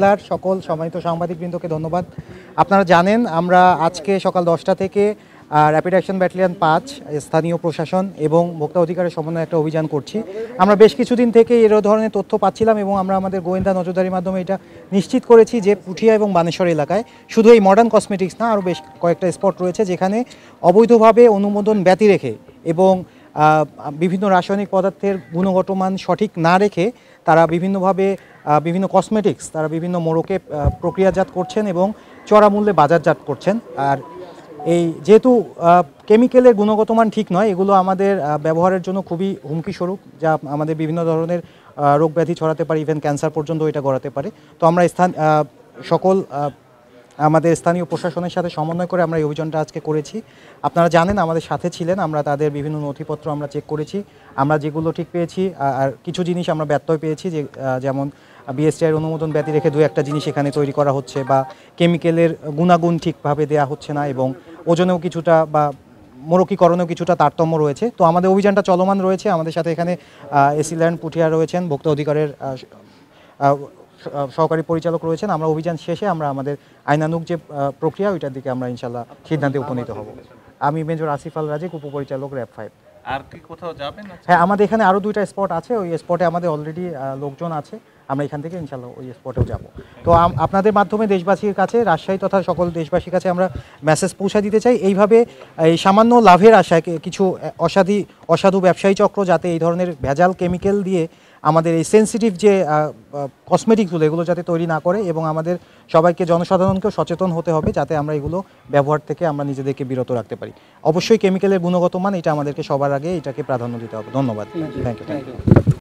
বাংলার সকল সম্মানিত সাংবাদিকবৃন্দকে ধন্যবাদ। আপনারা জানেন আমরা আজকে সকাল 10টা থেকে র্যাপিড অ্যাকশন ব্যাটালিয়ন 5 স্থানীয় প্রশাসন এবং ভোক্তা অধিকারের সমন্বয়ে একটা অভিযান করছি। আমরা বেশ কিছুদিন থেকে এর ধরনের তথ্য পাচ্ছিলাম এবং আমরা আমাদের গোয়েন্দা নজরদারির মাধ্যমে এটা নিশ্চিত করেছি যে পুঠিয়া এবং বানেশ্বর এলাকায় শুধু এই মডার্ন কসমেটিক্স না, আরও বেশ কয়েকটা স্পট রয়েছে যেখানে অবৈধভাবে অনুমোদন ব্যতি রেখে এবং বিভিন্ন রাসায়নিক পদার্থের গুণগত মান সঠিক না রেখে তারা বিভিন্নভাবে বিভিন্ন কসমেটিক্স তারা বিভিন্ন মোড়কে প্রক্রিয়াজাত করছেন এবং চড়া মূল্যে বাজারজাত করছেন। আর এই যেহেতু কেমিক্যালের গুণগত মান ঠিক নয়, এগুলো আমাদের ব্যবহারের জন্য খুবই হুমকি স্বরূপ, যা আমাদের বিভিন্ন ধরনের রোগ ব্যাধি ছড়াতে পারে, ইভেন ক্যান্সার পর্যন্ত এটা গড়াতে পারে। তো আমরা সকল আমাদের স্থানীয় প্রশাসনের সাথে সমন্বয় করে আমরা এই অভিযানটা আজকে করেছি। আপনারা জানেন আমাদের সাথে ছিলেন, আমরা তাদের বিভিন্ন নথিপত্র আমরা চেক করেছি। আমরা যেগুলো ঠিক পেয়েছি আর কিছু জিনিস আমরা ব্যত্যয় পেয়েছি, যেমন বিএসটিআই অনুমোদন ব্যতি রেখে 2-1টা জিনিস এখানে তৈরি করা হচ্ছে বা কেমিক্যালের গুণাগুণ ঠিকভাবে দেওয়া হচ্ছে না এবং ওজনেও কিছুটা বা মোড়কীকরণেও কিছুটা তারতম্য রয়েছে। তো আমাদের অভিযানটা চলমান রয়েছে। আমাদের সাথে এখানে এসি ল্যান্ড পুঠিয়া রয়েছেন, ভোক্তা অধিকারের সহকারী পরিচালক রয়েছেন। আমরা অভিযান শেষে আমরা আমাদের আইনানুগ যে প্রক্রিয়া ওইটার দিকে আমরা ইনশাল্লাহ সিদ্ধান্তে উপনীত হব। আমি মেজর আসিফ আল রাজিক, উপপরিচালক র্যাব 5। আর কি কোথাও যাবেন? হ্যাঁ, আমাদের এখানে আরও 2টা স্পট আছে, ওই স্পটে আমাদের অলরেডি লোকজন আছে। আমরা এখান থেকে ইনশাল্লাহ ওই স্পটেও যাব। তো আপনাদের মাধ্যমে দেশবাসীর কাছে, রাজশাহী তথা সকল দেশবাসীর কাছে আমরা মেসেজ পৌঁছে দিতে চাই, এইভাবে এই সামান্য লাভের আশায় কিছু অসাধু ব্যবসায়ী চক্র যাতে এই ধরনের ভেজাল কেমিক্যাল দিয়ে আমাদের এই সেন্সিটিভ যে কসমেটিকগুলো এগুলো যাতে তৈরি না করে এবং আমাদের সবাইকে জনসাধারণকেও সচেতন হতে হবে যাতে আমরা এগুলো ব্যবহার থেকে আমরা নিজেদেরকে বিরত রাখতে পারি। অবশ্যই কেমিক্যালের গুণগত মান এটা আমাদেরকে সবার আগে এটাকে প্রাধান্য দিতে হবে। ধন্যবাদ। Thank you.